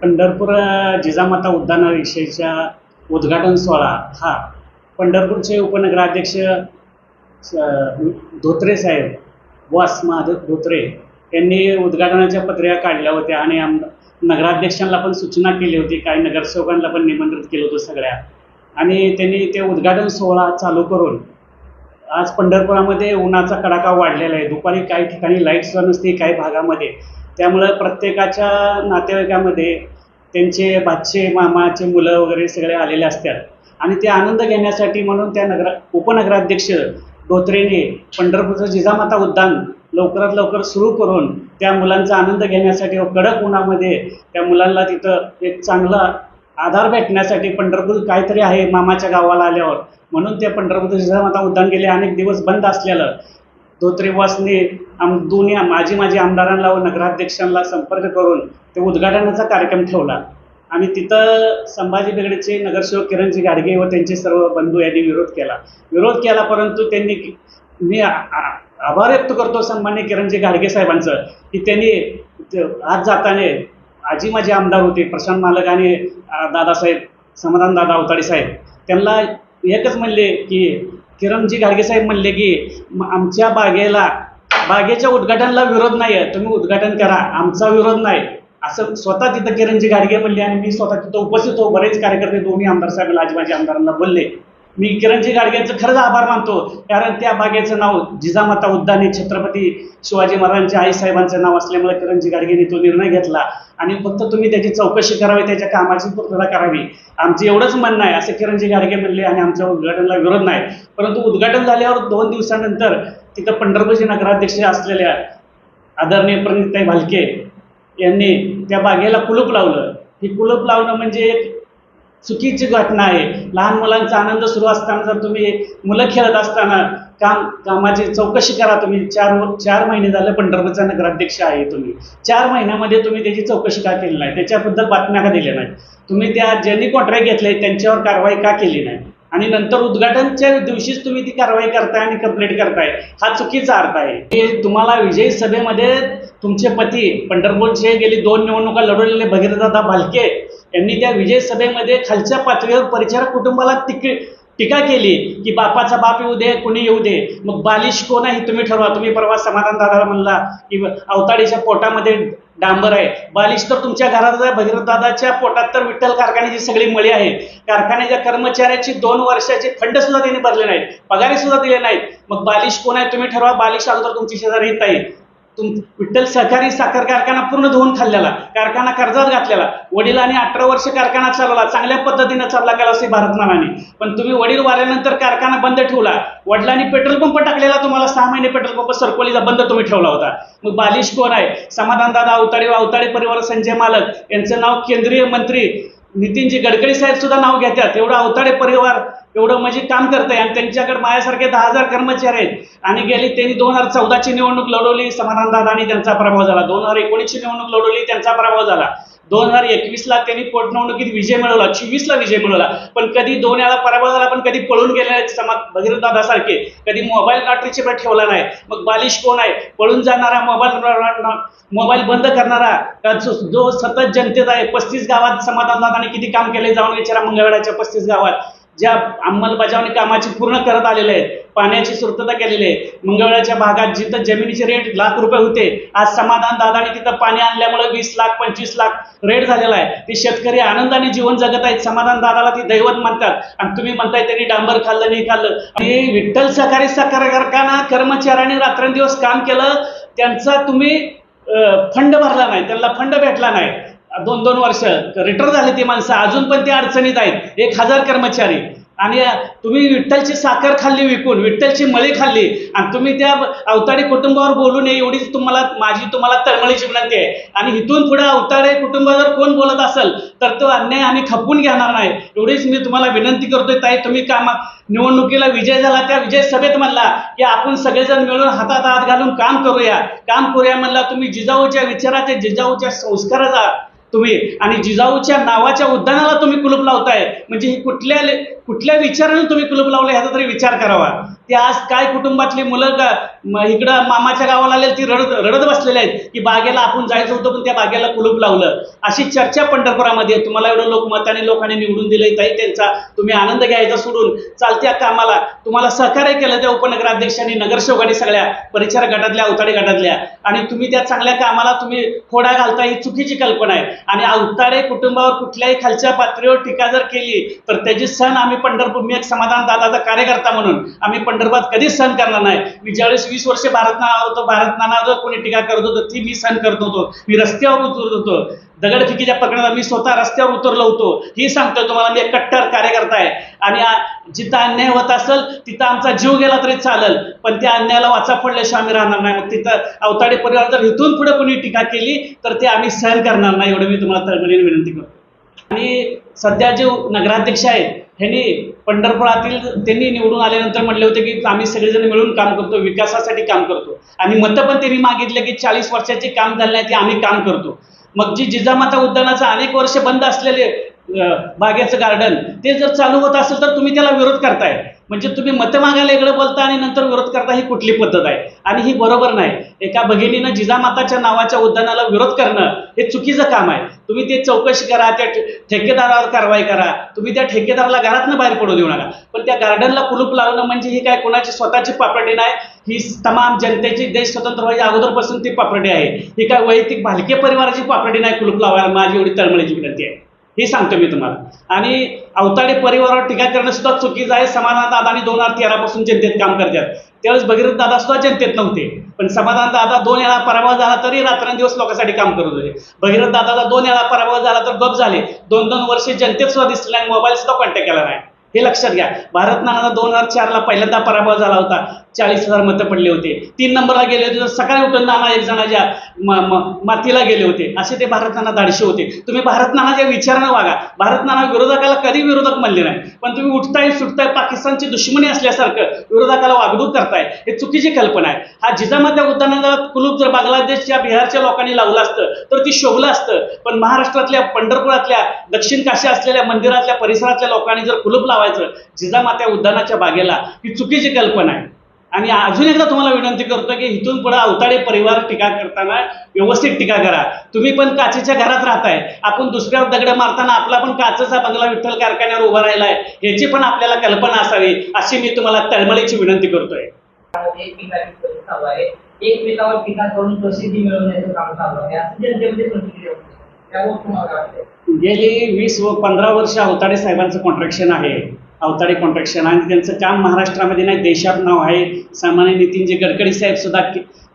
पंढरपूर जिजामाता उद्यानाविषयीच्या उद्घाटन सोहळा हा पंढरपूरचे उपनगराध्यक्ष धोत्रे साहेब वास महादेव धोत्रे यांनी उद्घाटनाच्या पत्रिका काढल्या होत्या आणि नगराध्यक्षांना पण सूचना केली होती, काही नगरसेवकांना पण निमंत्रित केलं होतं सगळ्या. आणि त्यांनी ते उद्घाटन सोहळा चालू करून आज पंढरपुरामध्ये उन्हाचा कडाका वाढलेला आहे. दुपारी काही ठिकाणी लाईट सुद्धा नसते काही भागामध्ये. त्यामुळं प्रत्येकाच्या नातेवाईकामध्ये त्यांचे भाचे मामाचे मुलं वगैरे सगळे आलेले असतात आणि ते आनंद घेण्यासाठी म्हणून त्या उपनगराध्यक्ष धोत्रेने पंढरपूरचं जिजामाता उद्यान लवकरात लवकर सुरू करून त्या मुलांचा आनंद घेण्यासाठी कडक उन्हामध्ये त्या मुलांना तिथं एक चांगला आधार भेटण्यासाठी पंढरपूर काहीतरी आहे मामाच्या गावाला आल्यावर म्हणून ते पंढरपूरचं जिजामाता उद्यान गेले अनेक दिवस बंद असलेलं धोत्रेवासने दोन्ही माजी आमदारांना व नगराध्यक्षांना संपर्क करून ते उद्घाटनाचा कार्यक्रम ठेवला आणि तिथं संभाजी ब्रिगेडचे नगरसेवक किरणजी गाडगे व त्यांचे सर्व बंधू यांनी विरोध केला परंतु त्यांनी मी आभार व्यक्त करतो सन्मान्य किरणजी गाडगे साहेबांचं की त्यांनी आज जाताना आजी माझे आमदार होते प्रशांत मालक आणि दादासाहेब समाधान दादा अवताडे साहेब त्यांना एकच म्हणले की किरणजी गाडगे साहेब म्हणले की आमच्या बागेच्या उद्घाटनाला विरोध नाही आहे, तुम्ही उद्घाटन करा, आमचा विरोध नाही असं स्वतः तिथं किरणजी गाडगे म्हणले आणि मी स्वतः तिथं उपस्थित होतो. बरेच कार्यकर्ते दोन्ही आमदार साहेबांना आजी माझ्या आमदारांना बोलले. मी किरणजी गाडगेंचं खरंच आभार मानतो कारण त्या बागेचं नाव जिजामाता उद्यान हे छत्रपती शिवाजी महाराजांच्या आईसाहेबांचं नाव असल्यामुळे किरणजी गाडगेंनी तो निर्णय घेतला आणि फक्त तुम्ही त्याची चौकशी करावी, त्याच्या कामाची पूर्तता करावी, आमचं एवढंच म्हणणं आहे असं किरणजी गाडगे म्हणले आणि आमच्या उद्घाटनाला विरोध नाही. परंतु उद्घाटन झाल्यावर 2 दिवसानंतर तिथं पंढरपूरचे नगराध्यक्ष असलेल्या आदरणीय प्रणिताई भालके यांनी त्या बागेला कुलूप लावलं. ही कुलूप लावणं म्हणजे एक चुकीची घटना आहे. लहान मुलांचा आनंद सुरू असताना जर तुम्ही मुलं खेळत असताना कामाची चौकशी करा. तुम्ही 4 महिने झाले पंढरपूरचा नगराध्यक्ष आहे, तुम्ही 4 महिन्यामध्ये तुम्ही त्याची चौकशी का केली नाही, त्याच्याबद्दल बातम्या का दिल्या नाही, तुम्ही त्या ज्यांनी कॉन्ट्रॅक्ट घेतले त्यांच्यावर कारवाई का केली नाही आणि नंतर उद्घाटनच्या दिवशीच तुम्ही ती कारवाई करताय आणि कंप्लीट करताय, हा चुकीचा अर्थ आहे. हे तुम्हाला विजयी सभेमध्ये तुमचे पती पंढरपूरचे गेली 2 निवडणुका लढवलेले भगीरथदादा भालके यांनी त्या विजय सभेमध्ये खालच्या पातळीवर परिचारक कुटुंबाला टीका केली की बापाचा बाप येऊ दे कुणी येऊ दे, मग बालिश कोण आहे तुम्ही ठरवा. तुम्ही परवा समाधान दादाला म्हणला की अवताडीच्या पोटामध्ये डांबर आहे, बालिश तर तुमच्या घरात आहे. भगीरथ दादाच्या पोटात तर विठ्ठल कारखान्याची सगळी मळी आहे. कारखान्याच्या कर्मचाऱ्याची 2 वर्षाचे फंड सुद्धा त्यांनी भरले नाहीत, पगारी सुद्धा दिले नाहीत, मग बालिश कोण आहे तुम्ही ठरवा. बालिश अगोदर तुमची शेजारी येत आहे. विठ्ठल सहकारी साखर कारखाना पूर्ण धुवून खाल्लेला, कारखाना कर्जात घातलेला, वडिलांनी 18 वर्ष कारखाना चालवला, चांगल्या पद्धतीने चालला गेला असे भारतनामाने, पण तुम्ही वडील वारल्यानंतर कारखाना बंद ठेवला. वडिलांनी पेट्रोल पंप टाकलेला, तुम्हाला 6 महिने पेट्रोल पंप सरकोलीचा बंद तुम्ही ठेवला होता. मग बालिश कोण आहे. समाधान दादा अवताडे परिवार संजय मालक यांचं नाव केंद्रीय मंत्री नितीनजी गडकरी साहेब सुद्धा नाव घेतात. एवढं अवताडे परिवार एवढं म्हणजे काम करतंय आणि त्यांच्याकडे माझ्यासारखे 10,000 कर्मचारी आहेत आणि गेली त्यांनी 2014ची निवडणूक लढवली, समाधान दादानी त्यांचा पराभव झाला. 2019ची निवडणूक लढवली, त्यांचा पराभव झाला. 2021ला त्यांनी पोटनिवडणुकीत विजय मिळवला, 24ला विजय मिळवला, पण कधी 2 वेळा पराभव झाला, पण कधी पळून गेले नाहीत. भगीरथ दादा सारखे कधी मोबाईल लॉटरीची पण ठेवला नाही. मग बालिश कोण आहे. पळून जाणारा, मोबाईल बंद करणारा, जो सतत जनतेत आहे. 35 गावात समाधान दादाने किती काम केले जाऊन विचारा. मंगळवेढ्याच्या 35 गावात ज्या अंमलबजावणी कामाची पूर्ण करत आलेले आहेत, पाण्याची सुरक्षता केलेली आहे. मंगळवेढ्याच्या भागात जिथं जमिनीचे रेट ₹1,00,000 होते, आज समाधान दादाने तिथं पाणी आणल्यामुळे 20 लाख 25 लाख रेट झालेला आहे. ते शेतकरी आनंदाने जीवन जगत आहेत. समाधान दादाला ती दैवत म्हणतात आणि तुम्ही म्हणताय त्यांनी डांबर खाल्लं नाही खाल्लं. आणि विठ्ठल सहकारी साखर कारखाना कर्मचाऱ्यांनी रात्रंदिवस काम केलं, त्यांचा तुम्ही फंड भरला नाही, त्यांना फंड भेटला नाही. 2-2 वर्ष रिटायर झाले ती माणसं, अजून पण ते अडचणीत आहेत. 1,000 कर्मचारी आणि तुम्ही विठ्ठलची साखर खाल्ली विकून, विठ्ठलची मळी खाल्ली आणि तुम्ही त्या अवताडे कुटुंबावर बोलू नये एवढीच माझी तुम्हाला तळमळीची विनंती आहे. आणि इथून पुढे अवताडे कुटुंब जर कोण बोलत असेल तर तो अन्याय आम्ही खपवून घेणार नाही, एवढीच मी तुम्हाला विनंती करतोय. ताई तुम्ही निवडणुकीला विजय झाला, त्या विजय सभेत म्हणला की आपण सगळेजण मिळून हातात हात घालून काम करूया म्हणला. तुम्ही जिजाऊच्या विचाराचे, जिजाऊच्या संस्काराचा तुम्ही आणि जिजाऊच्या नावाच्या उद्यानाला तुम्ही कुलूप लावताय, म्हणजे ही कुठल्या विचाराने तुम्ही कुलूप लावले ह्याचा तरी विचार करावा. ते आज काय कुटुंबातली मुलं इकडं मामाच्या गावाला आले ती रडत रडत बसलेले आहेत की बागेला आपण जायचं होतं पण त्या बागेला कुलूप लावलं. अशी चर्चा पंढरपुरामध्ये आहे. तुम्हाला एवढं लोकमताने लोकांनी निवडून दिलंय ताई, त्यांचा तुम्ही आनंद घ्यायचा सोडून चालत्या कामाला तुम्हाला सहकार्य केलं त्या उपनगराध्यक्षांनी, नगरसेवकांनी, सगळ्या परिचार गटातल्या, अवताडे गटातल्या, आणि तुम्ही त्या चांगल्या कामाला तुम्ही खोडा घालता ही चुकीची कल्पना आहे. आणि अवताडे कुटुंबावर कुठल्याही खालच्या पातळीवर टीका जर केली तर त्याची सण आम्ही पंढरपूर, मी एक समाधान दादाचा कार्यकर्ता म्हणून आम्ही पंढरपुरात कधीच सहन करणार नाही. मी ज्यावेळेस 20 वर्ष भारत नानावर कोणी टीका करत होतं ती मी सहन करत होतो. मी रस्त्यावर उतरत होतो, दगडफेकीच्या प्रकरणात मी स्वतः रस्त्यावर उतरलो होतो. ही सांगतो तुम्हाला, मी एक कट्टर कार्यकर्ता आहे. आणि जिथं अन्याय होत असेल तिथं आमचा जीव गेला तरी चालेल, पण त्या अन्यायाला वाचा फोडल्याशिवाय आम्ही राहणार नाही. मग तिथं अवताडे परिवार जर इथून पुढे कोणी टीका केली तर ते आम्ही सहन करणार नाही, एवढं मी तुम्हाला तळमळीने विनंती करतो. आणि सध्या जे नगराध्यक्ष आहेत ह्यांनी पंढरपुरातील, त्यांनी निवडून आल्यानंतर म्हटले होते की आम्ही सगळेजण मिळून काम करतो, विकासासाठी काम करतो. आणि मतं पण त्यांनी मागितले की 40 वर्षाचे काम झाले नाही ते आम्ही काम करतो. मग जी जिजामाता उद्यानाचं अनेक वर्ष बंद असलेले बागेचं गार्डन ते जर चालू होत असेल तर तुम्ही त्याला विरोध करताय. म्हणजे तुम्ही मतं मागायला इकडे बोलता आणि नंतर विरोध करता, ही कुठली पद्धत आहे? आणि ही बरोबर नाही. एका भगिनीनं जिजामाताच्या नावाच्या उद्यानाला विरोध करणं हे चुकीचं काम आहे. तुम्ही ते चौकशी करा, त्या ठेकेदारावर कारवाई करा, तुम्ही त्या ठेकेदाराला घरातनं बाहेर पडू देऊ नका. पण त्या गार्डनला कुलूप लावणं म्हणजे ही काय कोणाची स्वतःची प्रॉपर्टी नाही, ही तमाम जनतेची, देश स्वतंत्र व्हायच्या अगोदरपासून ती प्रॉपर्टी आहे. ही काय वैयक्तिक भालके परिवाराची प्रॉपर्टी नाही कुलूप लावायला. माझी एवढी तळमळीची विनंती आहे, हे सांगतो मी तुम्हाला. आणि अवताडे परिवारावर टीका करणं सुद्धा चुकीचं आहे. समाधान दादानी 2013 पासून जनतेत काम करतात. त्यावेळेस भगीरथ दादा सुद्धा जनतेत नव्हते, पण समाधान दादा 2 वेळा पराभव झाला तरी रात्रंदिवस लोकांसाठी काम करत होते. भगीरथ दादाचा 2 वेळा पराभव झाला तर गप झाले, 2-2 वर्षे जनतेत सुद्धा दिसले नाही, मोबाईल सुद्धा कॉन्टॅक्ट केला नाही. हे लक्षात घ्या. भारत नानाचा 2004ला पहिल्यांदा पराभव झाला होता, 40,000 मतं पडले होते. 3 नंबरला गेले होते तर सकाळी उठून नाना एक जणाच्या मातीला गेले होते. असे ते भारत नाना धाडशी होते. तुम्ही भारत नानाच्या विचारानं वागा. भारत नाना विरोधकाला कधी विरोधक म्हणले नाही, पण तुम्ही उठताय सुटताय पाकिस्तानची दुश्मनी असल्यासारखं विरोधकाला वागणूक करताय, हे चुकीची कल्पना आहे. हा जिजामाता उद्यानाला कुलूप जर बांगलादेशच्या, बिहारच्या लोकांनी लावलं असतं तर ती शोभलं असतं. पण महाराष्ट्रातल्या, पंढरपुरातल्या, दक्षिण काशी असलेल्या मंदिरातल्या परिसरातल्या लोकांनी जर कुलूप लावायचं जिजामाता उद्यानाच्या बागेला, ही चुकीची कल्पना आहे. आणि अजून एकदा तुम्हाला विनंती करतो की इथून पुढे अवताडे परिवार टीका करताना व्यवस्थित टीका करा. तुम्ही पण काचेच्या घरात राहताय, आपण दुसऱ्यावर दगड मारताना आपला पण काचेचा बंगला विठ्ठल कारखान्यावर उभा राहिलाय, याची पण आपल्याला कल्पना असावी, अशी मी तुम्हाला तळमळीची विनंती करतोय. एकमेकावर टीका करून प्रसिद्धी मिळवण्याचं काम चालू आहे, असं जनतेमध्ये प्रतिक्रिया होती. त्यावर तुम्हाला वाटतंय? गेली 20-15 वर्ष अवताडे साहेबांचं कॉन्ट्रॅक्शन आहे, अवताडे कॉन्ट्रॅक्शन, आणि त्यांचं काम महाराष्ट्रामध्ये नाही देशात नाव आहे. सामान्य नितीनजी गडकरी साहेब सुद्धा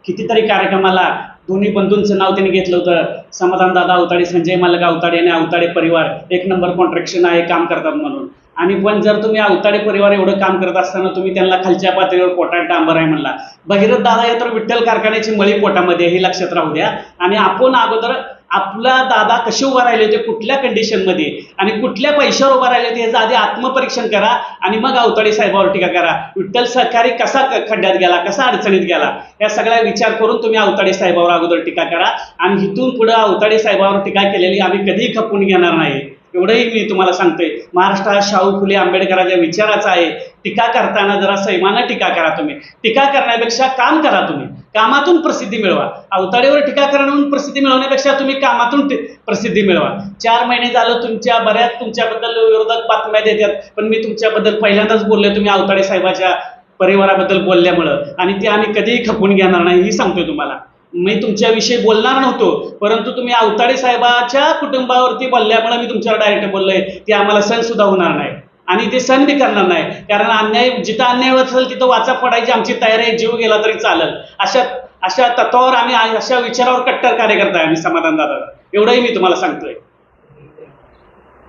कितीतरी कार्यक्रमाला दोन्ही बंधूंचं नाव त्यांनी घेतलं होतं. समाधान दादा अवताडे, संजय मालक अवताडे आणि अवताडे परिवार 1 नंबर कॉन्ट्रॅक्शन आहे, काम करतात म्हणून. आणि पण जर तुम्ही अवताडे परिवार एवढं काम करत असताना तुम्ही त्यांना खालच्या पातळीवर पोटात डांबर आहे म्हणला. भगीरथ दादा या तर विठ्ठल कारखान्याची मळी पोटामध्ये, हे लक्षात राहू द्या. आणि आपण अगोदर आपला दादा कसे उभा राहिले होते, कुठल्या कंडिशनमध्ये आणि कुठल्या पैशावर उभा राहिले होते, याचं आधी आत्मपरीक्षण करा आणि मग अवताडे साहेबावर टीका करा. विठ्ठल सहकारी कसा खड्ड्यात गेला, कसा अडचणीत गेला, या सगळ्या विचार करून तुम्ही अवताडे साहेबावर अगोदर टीका करा. आणि इथून पुढे अवताडे साहेबावर टीका केलेली आम्ही कधीही खपून घेणार नाही, एवढंही मी तुम्हाला सांगतोय. महाराष्ट्र हा शाहू फुले आंबेडकरांच्या विचाराचा आहे. टीका करताना जरा सैमानं टीका करा. तुम्ही टीका करण्यापेक्षा काम करा, तुम्ही कामातून प्रसिद्धी मिळवा. अवताडेवर टीका करून प्रसिद्धी मिळवण्यापेक्षा तुम्ही कामातून प्रसिद्धी मिळवा. 4 महिने झालं बऱ्याच तुमच्याबद्दल विरोधक बातम्या देतात, पण मी तुमच्याबद्दल पहिल्यांदाच बोलले, तुम्ही अवताडे साहेबाच्या परिवाराबद्दल बोलल्यामुळं, आणि ते आम्ही कधीही खपून घेणार नाही, ही सांगतोय तुम्हाला. मी तुमच्याविषयी बोलणार नव्हतो, परंतु तुम्ही अवताडे साहेबाच्या कुटुंबावरती बोलल्यामुळे मी तुमच्यावर डायरेक्ट बोललोय. ते आम्हाला सण सुद्धा होणार नाही आणि ते सण बी करणार नाही, कारण अन्याय जिथं अन्याय होत असेल तिथं वाचा फोडायची आमची तयारी आहे, जीव गेला तरी चालेल. अशा तत्वावर आम्ही, अशा विचारावर कट्टर कार्यकर्ता आहे आम्ही समाधान दादा, एवढंही मी तुम्हाला सांगतोय.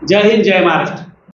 जय हिंद, जय महाराष्ट्र.